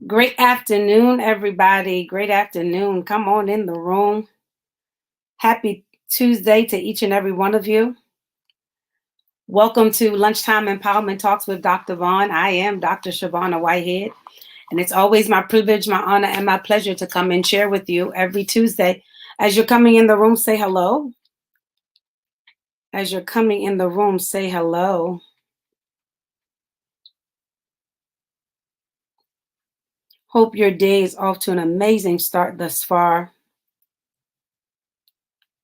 Great afternoon, everybody. Great afternoon. Come on in the room. Happy Tuesday to each and every one of you. Welcome to Lunchtime Empowerment Talks with Dr. Vaughn. I am Dr. Shabana Whitehead, and it's always my privilege, my honor, and my pleasure to come and share with you every Tuesday. As you're coming in the room, say hello. As you're coming in the room, say hello. Hope your day is off to an amazing start thus far.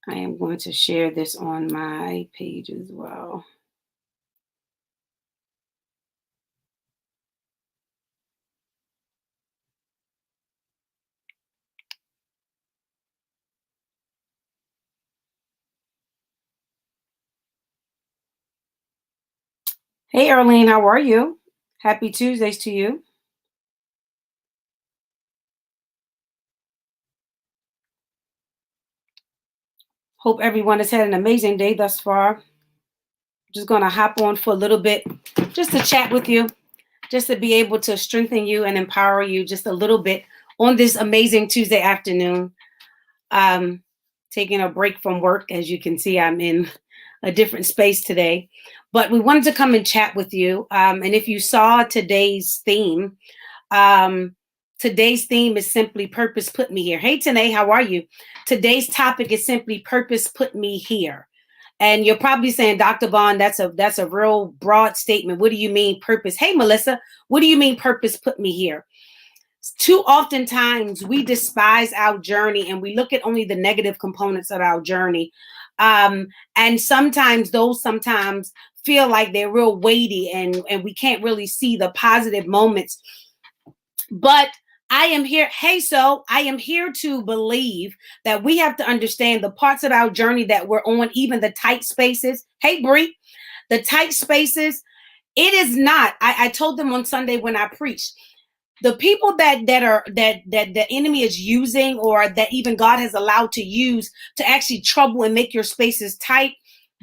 I am going to share this on my page as well. Hey, Arlene, how are you? Happy Tuesdays to you. Hope everyone has had an amazing day thus far. Just going to hop on for a little bit just to chat with you, just to be able to strengthen you and empower you just a little bit on this amazing Tuesday afternoon. Taking a break from work. As you can see, I'm in a different space today. But we wanted to come and chat with you. And if you saw today's theme is simply Purpose Put Me Here. Hey, Tanae, how are you? Today's topic is simply Purpose Put Me Here. And you're probably saying, Dr. Vaughn, that's a real broad statement. What do you mean purpose? Hey, Melissa, what do you mean purpose put me here? Too often times we despise our journey and we look at only the negative components of our journey. And sometimes those feel like they're real weighty and we can't really see the positive moments. But I am here. Hey, so I am here to believe that we have to understand the parts of our journey that we're on, even the tight spaces. Hey, Bree, the tight spaces. It is not. I told them on Sunday when I preached, the people that the enemy is using, or that even God has allowed to use to actually trouble and make your spaces tight,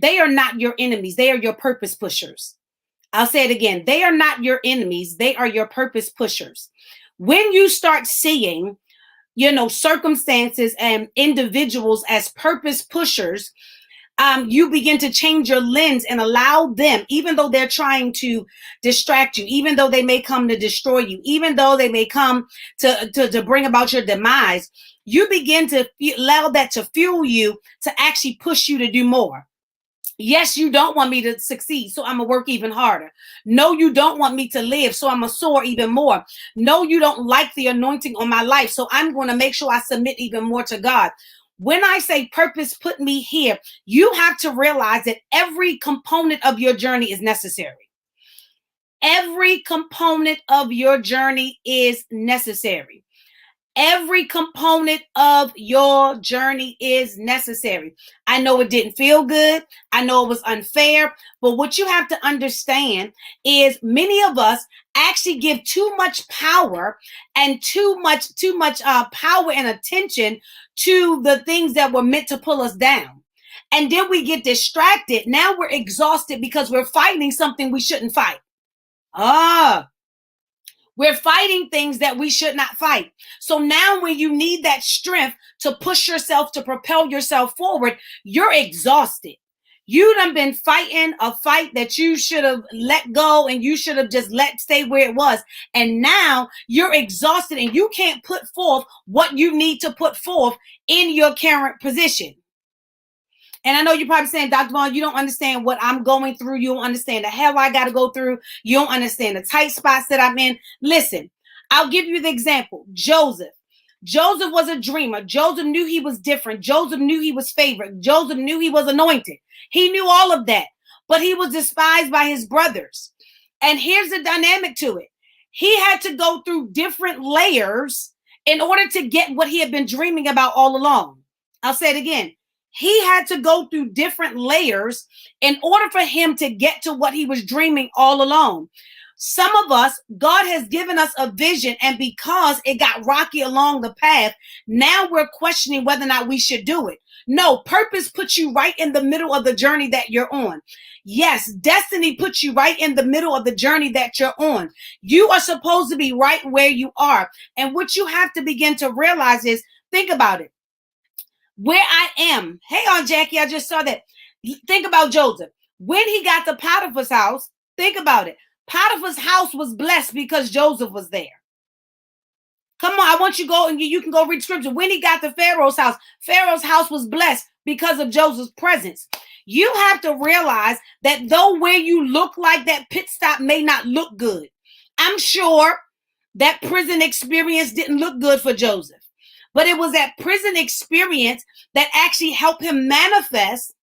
they are not your enemies. They are your purpose pushers. I'll say it again. They are not your enemies. They are your purpose pushers. When you start seeing, circumstances and individuals as purpose pushers, you begin to change your lens and allow them, even though they're trying to distract you, even though they may come to destroy you, even though they may come to bring about your demise, you begin to allow that to fuel you to actually push you to do more. Yes, you don't want me to succeed, so I'm going to work even harder. No, you don't want me to live, so I'm going to soar even more. No, you don't like the anointing on my life, so I'm going to make sure I submit even more to God. When I say purpose put me here, you have to realize that every component of your journey is necessary. Every component of your journey is necessary. Every component of your journey is necessary. I know it didn't feel good. I know it was unfair. But what you have to understand is many of us actually give too much power and too much power and attention to the things that were meant to pull us down. And then we get distracted. Now we're exhausted because we're fighting something we shouldn't fight. We're fighting things that we should not fight. So now when you need that strength to push yourself, to propel yourself forward, you're exhausted. You done been fighting a fight that you should have let go and you should have just let stay where it was. And now you're exhausted and you can't put forth what you need to put forth in your current position. And I know you're probably saying, Dr. Vaughn, you don't understand what I'm going through. You don't understand the hell I got to go through. You don't understand the tight spots that I'm in. Listen, I'll give you the example. Joseph. Joseph was a dreamer. Joseph knew he was different. Joseph knew he was favored. Joseph knew he was anointed. He knew all of that. But he was despised by his brothers. And here's the dynamic to it. He had to go through different layers in order to get what he had been dreaming about all along. I'll say it again. He had to go through different layers in order for him to get to what he was dreaming all along. Some of us, God has given us a vision, and because it got rocky along the path, now we're questioning whether or not we should do it. No, purpose puts you right in the middle of the journey that you're on. Yes, destiny puts you right in the middle of the journey that you're on. You are supposed to be right where you are. And what you have to begin to realize is, think about it. Where I am. Hey, Aunt Jackie, I just saw that. Think about Joseph. When he got to Potiphar's house, think about it. Potiphar's house was blessed because Joseph was there. Come on, I want you to go and you can go read scripture. When he got to Pharaoh's house was blessed because of Joseph's presence. You have to realize that though where you look like that pit stop may not look good, I'm sure that prison experience didn't look good for Joseph, but it was that prison experience that actually helped him manifest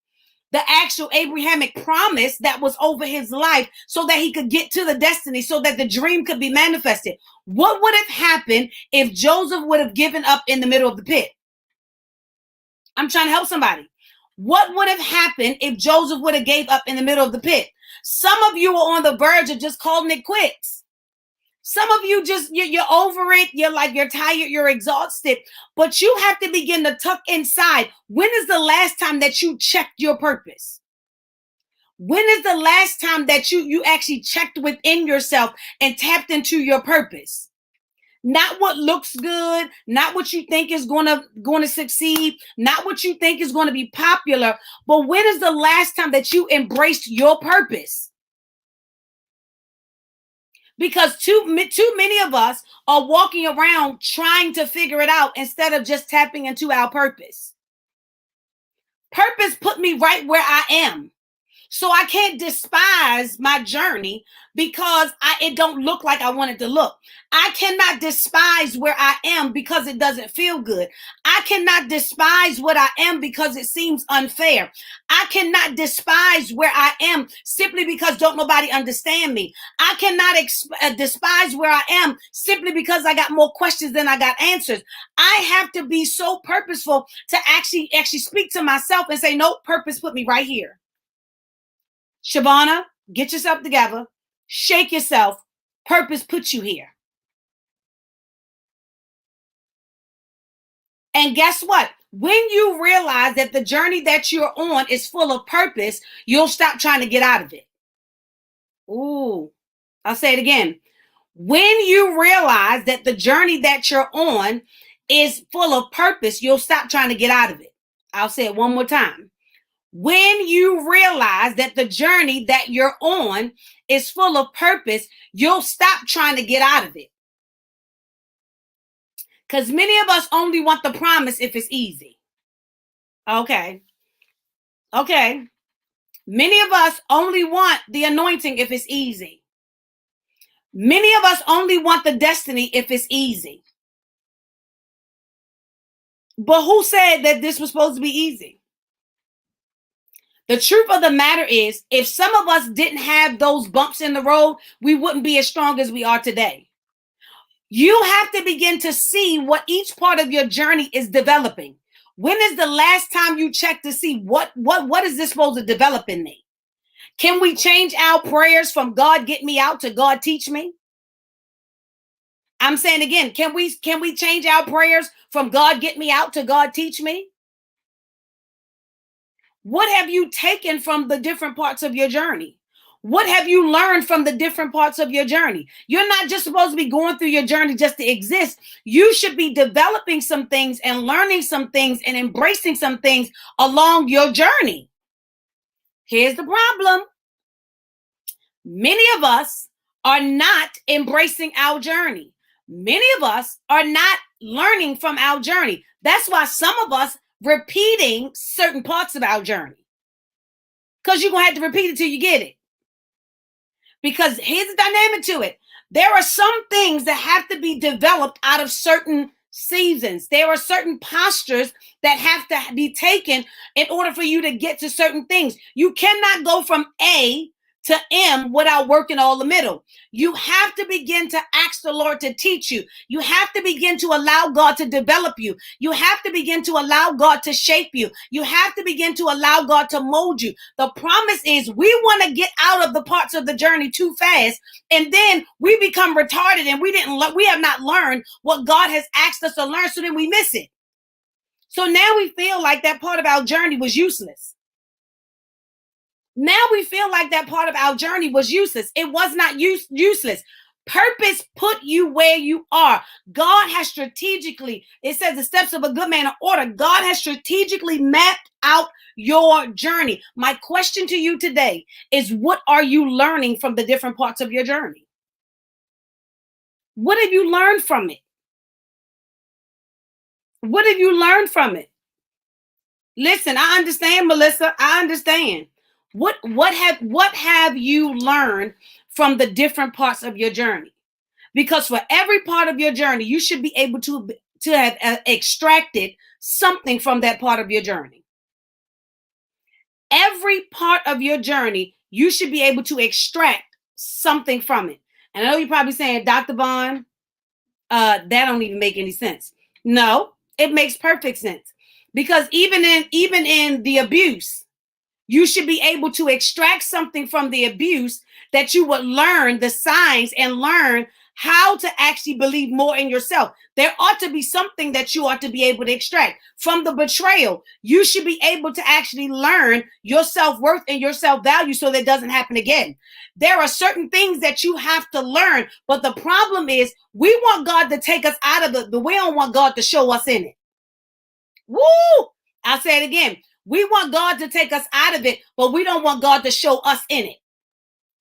the actual Abrahamic promise that was over his life so that he could get to the destiny, so that the dream could be manifested. What would have happened if Joseph would have given up in the middle of the pit? I'm trying to help somebody. What would have happened if Joseph would have gave up in the middle of the pit? Some of you are on the verge of just calling it quits. Some of you you're over it. You're tired. You're exhausted. But you have to begin to tuck inside. When is the last time that you checked your purpose? When is the last time that you actually checked within yourself and tapped into your purpose? Not what looks good, not what you think is going to succeed, not what you think is going to be popular, but when is the last time that you embraced your purpose? Because too many of us are walking around trying to figure it out instead of just tapping into our purpose. Purpose put me right where I am. So I can't despise my journey because it don't look like I want it to look. I cannot despise where I am because it doesn't feel good. I cannot despise what I am because it seems unfair. I cannot despise where I am simply because don't nobody understand me. I cannot despise where I am simply because I got more questions than I got answers. I have to be so purposeful to actually speak to myself and say, no, purpose put me right here. Shavana, get yourself together, shake yourself. Purpose put you here. And guess what? When you realize that the journey that you're on is full of purpose, you'll stop trying to get out of it. Ooh, I'll say it again. When you realize that the journey that you're on is full of purpose, you'll stop trying to get out of it. I'll say it one more time. When you realize that the journey that you're on is full of purpose, you'll stop trying to get out of it. Because many of us only want the promise if it's easy. Okay. Many of us only want the anointing if it's easy. Many of us only want the destiny if it's easy. But who said that this was supposed to be easy? The truth of the matter is, if some of us didn't have those bumps in the road, we wouldn't be as strong as we are today. You have to begin to see what each part of your journey is developing. When is the last time you checked to see what is this supposed to develop in me? Can we change our prayers from God get me out to God teach me? I'm saying again, can we change our prayers from God get me out to God teach me? What have you taken from the different parts of your journey? What have you learned from the different parts of your journey? You're not just supposed to be going through your journey just to exist. You should be developing some things and learning some things and embracing some things along your journey. Here's the problem. Many of us are not embracing our journey. Many of us are not learning from our journey. That's why some of us repeating certain parts of our journey, because you're going to have to repeat it till you get it. Because here's the dynamic to it. There are some things that have to be developed out of certain seasons. There are certain postures that have to be taken in order for you to get to certain things. You cannot go from A to M without working all the middle. You have to begin to ask the Lord to teach you. You have to begin to allow God to develop you. You have to begin to allow God to shape you. You have to begin to allow God to mold you. The promise is we want to get out of the parts of the journey too fast, and then we become retarded and we have not learned what God has asked us to learn, so then we miss it. So now we feel like that part of our journey was useless. Now we feel like that part of our journey was useless. It was not useless. Purpose put you where you are. God has strategically, it says the steps of a good man are order. God has strategically mapped out your journey. My question to you today is, what are you learning from the different parts of your journey? What have you learned from it? What have you learned from it? Listen, I understand, Melissa. I understand. What have you learned from the different parts of your journey? Because for every part of your journey, you should be able to have extracted something from that part of your journey. Every part of your journey, you should be able to extract something from it. And I know you're probably saying, Dr. Bond, that don't even make any sense. No, it makes perfect sense. Because even in the abuse, you should be able to extract something from the abuse that you would learn the signs and learn how to actually believe more in yourself. There ought to be something that you ought to be able to extract from the betrayal. You should be able to actually learn your self-worth and your self-value so that it doesn't happen again. There are certain things that you have to learn, but the problem is we want God to take us out of the we don't want God to show us in it. Woo! I'll say it again. We want God to take us out of it, but we don't want God to show us in it.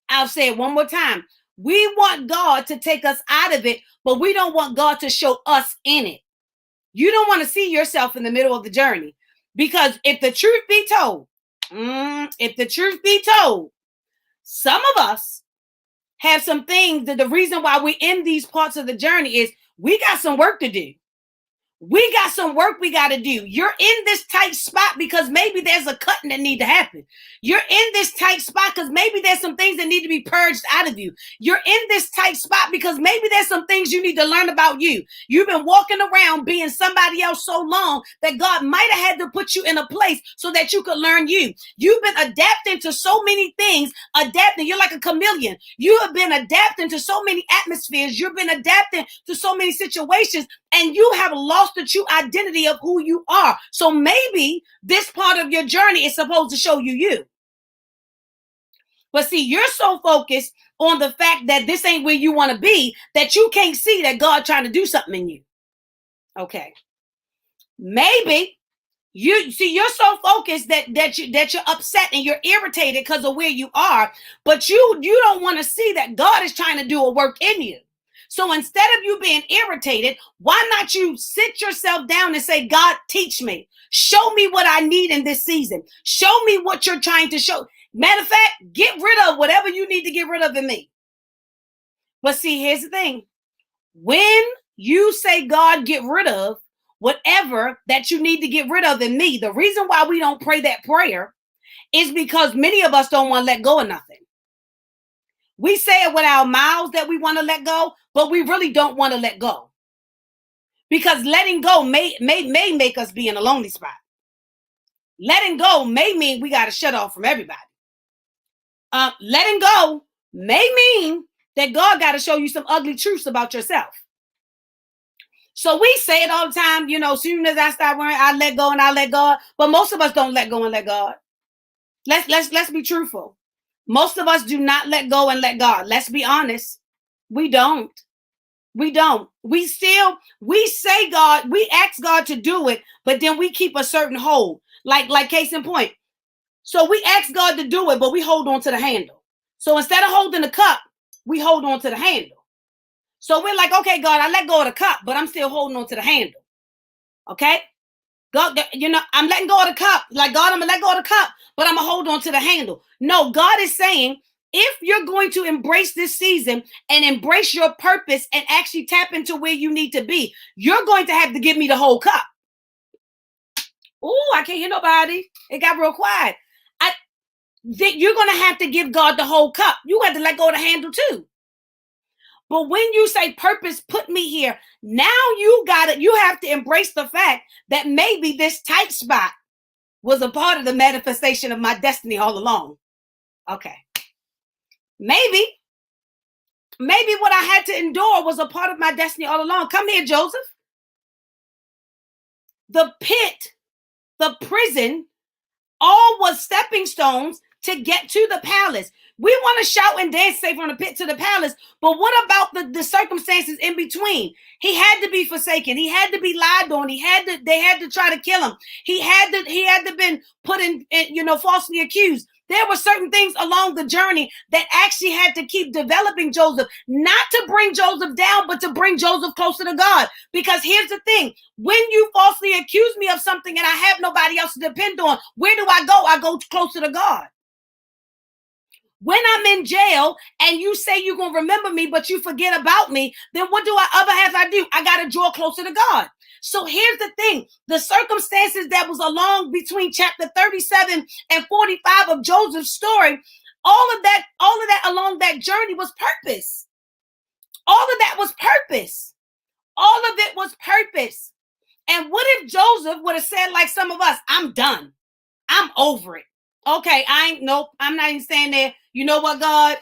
I'll say it one more time. We want God to take us out of it, but we don't want God to show us in it. You don't want to see yourself in the middle of the journey, because if the truth be told, some of us have some things that the reason why we're in these parts of the journey is we got some work to do. We got some work we got to do. You're in this tight spot because maybe there's a cutting that need to happen. You're in this tight spot because maybe there's some things that need to be purged out of you. You're in this tight spot because maybe there's some things you need to learn about you. You've been walking around being somebody else so long that God might have had to put you in a place so that you could learn you. You've been adapting to so many things, You're like a chameleon. You have been adapting to so many atmospheres. You've been adapting to so many situations, and you have lost the true identity of who you are. So maybe this part of your journey is supposed to show you. But see, you're so focused on the fact that this ain't where you want to be that you can't see that God trying to do something in you. Okay. Maybe you're so focused that you're upset and you're irritated because of where you are, but you don't want to see that God is trying to do a work in you. So instead of you being irritated, why not you sit yourself down and say, God, teach me. Show me what I need in this season. Show me what you're trying to show. Matter of fact, get rid of whatever you need to get rid of in me. But see, here's the thing. When you say, God, get rid of whatever that you need to get rid of in me, the reason why we don't pray that prayer is because many of us don't want to let go of nothing. We say it with our mouths that we want to let go, but we really don't want to let go. Because letting go may make us be in a lonely spot. Letting go may mean we got to shut off from everybody. Letting go may mean that God got to show you some ugly truths about yourself. So we say it all the time, soon as I start worrying, I let go and I let God. But most of us don't let go and let God. Let's be truthful. Most of us do not let go and let God. Let's be honest. We don't. We say God, we ask God to do it, but then we keep a certain hold. Like case in point. So we ask God to do it, but we hold on to the handle. So instead of holding the cup, we hold on to the handle. So we're like, okay, God, I let go of the cup, but I'm still holding on to the handle. Okay? God, I'm letting go of the cup. Like, God, I'm going to let go of the cup, but I'm going to hold on to the handle. No, God is saying, if you're going to embrace this season and embrace your purpose and actually tap into where you need to be, you're going to have to give me the whole cup. Oh, I can't hear nobody. It got real quiet. You're going to have to give God the whole cup. You have to let go of the handle too. But when you say purpose put me here, now you have to embrace the fact that maybe this tight spot was a part of the manifestation of my destiny all along. Okay. Maybe what I had to endure was a part of my destiny all along. Come here, Joseph. The pit, the prison, all was stepping stones to get to the palace. We want to shout and dance, say from the pit to the palace, but what about the circumstances in between? He had to be forsaken. He had to be lied on. They had to try to kill him. He had to been put in, falsely accused. There were certain things along the journey that actually had to keep developing Joseph, not to bring Joseph down, but to bring Joseph closer to God. Because here's the thing, when you falsely accuse me of something and I have nobody else to depend on, where do I go? I go closer to God. When I'm in jail and you say you're going to remember me, but you forget about me, then what do I do? I got to draw closer to God. So here's the thing, the circumstances that was along between chapter 37 and 45 of Joseph's story, all of that along that journey was purpose. All of that was purpose. All of it was purpose. And what if Joseph would have said, like some of us, I'm done. I'm over it. Okay, I'm not even staying there. You know what, God?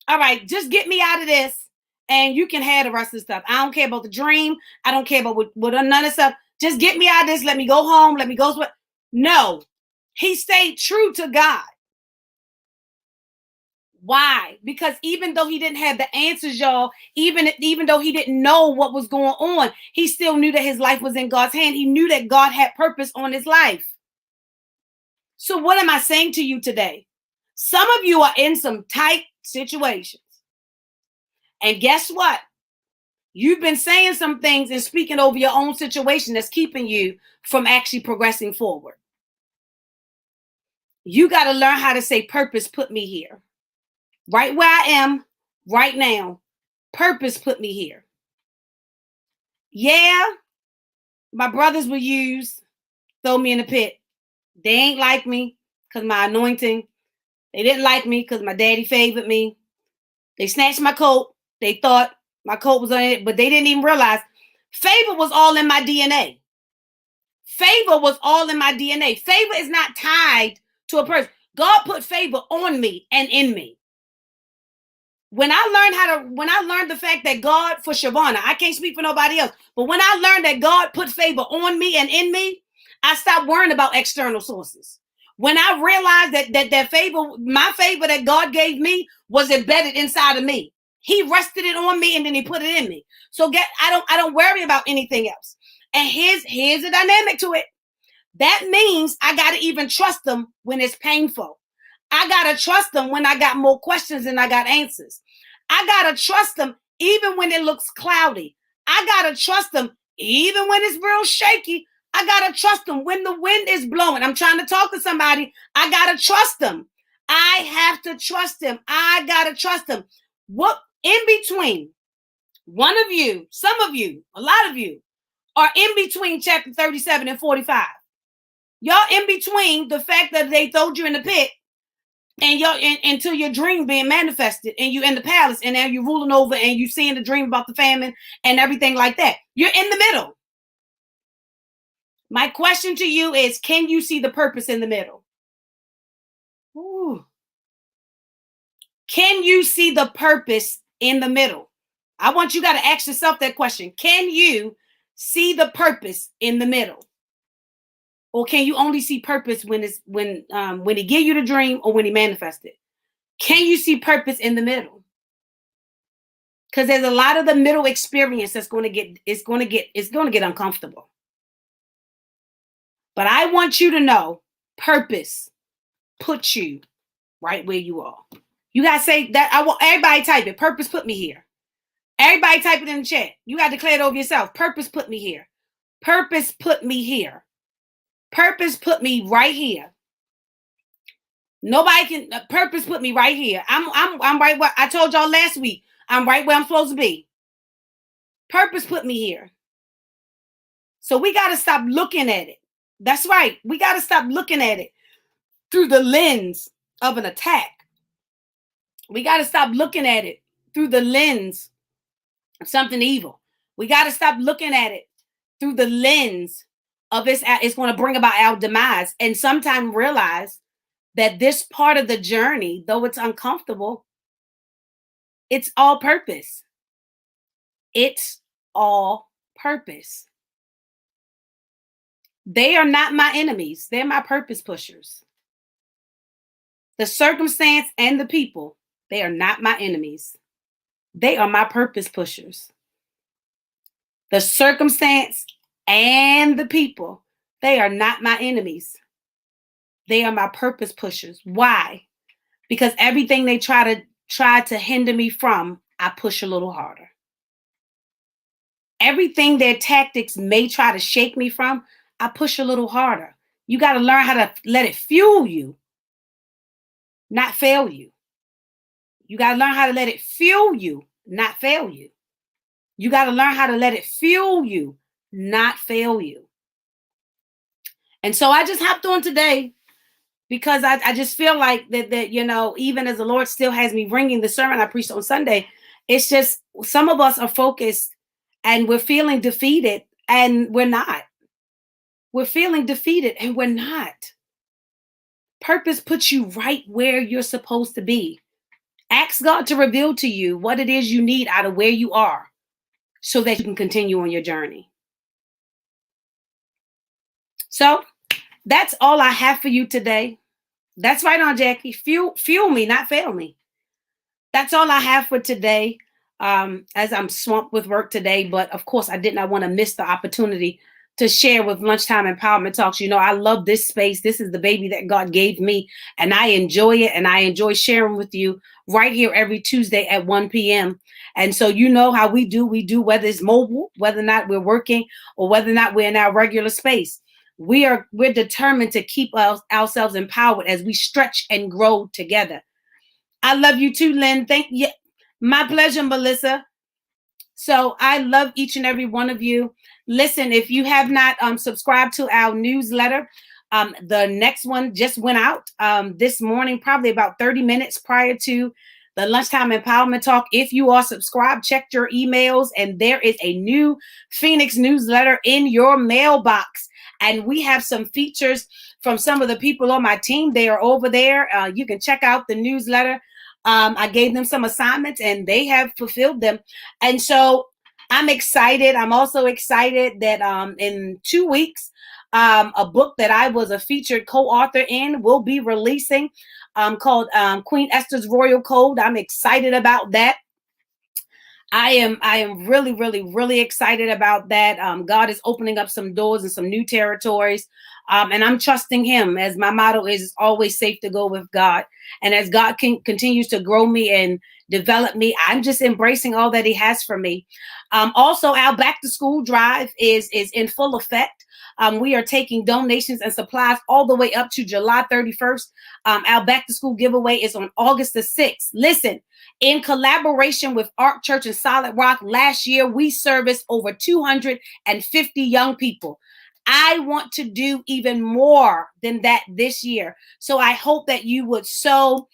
All right, just get me out of this and you can have the rest of the stuff. I don't care about the dream. I don't care about what none of the stuff. Just get me out of this. Let me go home. Let me go. No, he stayed true to God. Why? Because even though he didn't have the answers, y'all, even though he didn't know what was going on, he still knew that his life was in God's hand. He knew that God had purpose on his life. So what am I saying to you today? Some of you are in some tight situations. And guess what? You've been saying some things and speaking over your own situation that's keeping you from actually progressing forward. You got to learn how to say, purpose put me here. Right where I am right now. Purpose put me here. Yeah, my brothers were used, throw me in the pit. They ain't like me because my anointing. They didn't like me because my daddy favored me. They snatched my coat. They thought my coat was on it, but they didn't even realize favor was all in my DNA. Favor was all in my DNA. Favor is not tied to a person. God put favor on me and in me. When I learned the fact that God, for Shavonna, I can't speak for nobody else, but when I learned that God put favor on me and in me, I stopped worrying about external sources. When I realized that favor, my favor that God gave me was embedded inside of me. He rested it on me and then he put it in me. So I don't worry about anything else. And here's the dynamic to it. That means I got to even trust him when it's painful. I got to trust him when I got more questions than I got answers. I got to trust him even when it looks cloudy. I got to trust him even when it's real shaky. I got to trust him when the wind is blowing. I'm trying to talk to somebody. I got to trust him. I have to trust him. I got to trust him. What in between? One of you, some of you, a lot of you are in between chapter 37 and 45. Y'all in between the fact that they throwed you in the pit and until your dream being manifested and you in the palace and now you're ruling over and you seeing the dream about the famine and everything like that. You're in the middle. My question to you is, can you see the purpose in the middle? Ooh. Can you see the purpose in the middle? I want you got to ask yourself that question. Can you see the purpose in the middle? Or can you only see purpose when he give you the dream or when he manifests it? Can you see purpose in the middle? Because there's a lot of the middle experience that's going to get uncomfortable. But I want you to know, purpose puts you right where you are. You gotta say that. I want everybody type it. Purpose put me here. Everybody type it in the chat. You gotta declare it over yourself. Purpose put me here. Purpose put me here. Purpose put me right here. Nobody can. Purpose put me right here. I'm right where I told y'all last week. I'm right where I'm supposed to be. Purpose put me here. So we got to stop looking at it. That's right. We got to stop looking at it through the lens of an attack. We got to stop looking at it through the lens of something evil. We got to stop looking at it through the lens of it's going to bring about our demise, and sometimes realize that this part of the journey, though it's uncomfortable, it's all purpose. It's all purpose. They are not my enemies. They're my purpose pushers. The circumstance and the people, they are not my enemies. They are my purpose pushers. The circumstance and the people, they are not my enemies. They are my purpose pushers. Why? Because everything they try to hinder me from, I push a little harder. Everything their tactics may try to shake me from, I push a little harder. You got to learn how to let it fuel you, not fail you. You got to learn how to let it fuel you, not fail you. You got to learn how to let it fuel you, not fail you. And so I just hopped on today because I just feel like that, you know, even as the Lord still has me bringing the sermon I preached on Sunday, it's just some of us are focused and we're feeling defeated and we're not. We're feeling defeated and we're not. Purpose puts you right where you're supposed to be. Ask God to reveal to you what it is you need out of where you are so that you can continue on your journey. So that's all I have for you today. That's right on, Jackie. Fuel me, not fail me. That's all I have for today. As I'm swamped with work today, but of course I did not want to miss the opportunity to share with Lunchtime Empowerment Talks. You know, I love this space. This is the baby that God gave me, and I enjoy it, and I enjoy sharing with you right here every Tuesday at 1 p.m. And so you know how we do whether it's mobile, whether or not we're working, or whether or not we're in our regular space. We're determined to keep ourselves empowered as we stretch and grow together. I love you too, Lynn. Thank you. My pleasure, Melissa. So I love each and every one of you. Listen, if you have not subscribed to our newsletter, the next one just went out this morning, probably about 30 minutes prior to the Lunchtime Empowerment Talk. If you are subscribed, check your emails, and there is a new Phoenix newsletter in your mailbox. And we have some features from some of the people on my team. They are over there. You can check out the newsletter. I gave them some assignments and they have fulfilled them. And so I'm excited. I'm also excited that in 2 weeks, a book that I was a featured co-author in will be releasing called Queen Esther's Royal Code. I'm excited about that. I am really, really, really excited about that. God is opening up some doors and some new territories. And I'm trusting him, as my motto is, it's always safe to go with God. And as God continues to grow me and develop me, I'm just embracing all that he has for me. Also, our back to school drive is in full effect. We are taking donations and supplies all the way up to July 31st. Our back to school giveaway is on August the 6th. Listen, in collaboration with Ark Church in Solid Rock, last year we serviced over 250 young people. I want to do even more than that this year. So I hope that you would sow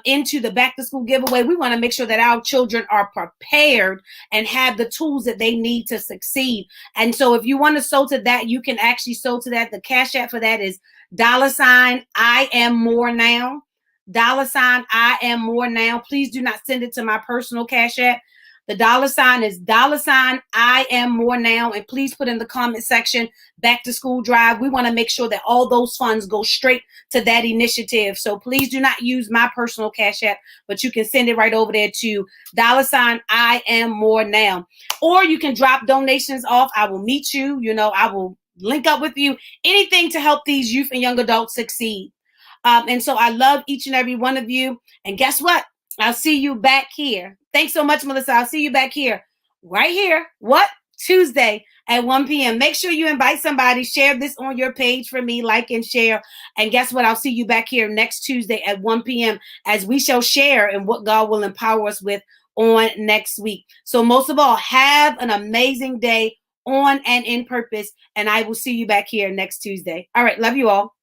into the back to school giveaway. We want to make sure that our children are prepared and have the tools that they need to succeed. And so if you want to sow to that, you can actually sow to that. The cash app for that is $ I am more now. $ I am more now. Please do not send it to my personal cash app. The $ is $ I am more now. And please put in the comment section, back to school drive. We want to make sure that all those funds go straight to that initiative. So please do not use my personal cash app, but you can send it right over there to $ I am more now. Or you can drop donations off. I will meet you. You know, I will link up with you. Anything to help these youth and young adults succeed. And so I love each and every one of you. And guess what? I'll see you back here. Thanks so much, Melissa. I'll see you back here, right here. What? Tuesday at 1 p.m. Make sure you invite somebody. Share this on your page for me. Like and share. And guess what? I'll see you back here next Tuesday at 1 p.m. as we shall share in what God will empower us with on next week. So most of all, have an amazing day on and in purpose. And I will see you back here next Tuesday. All right. Love you all.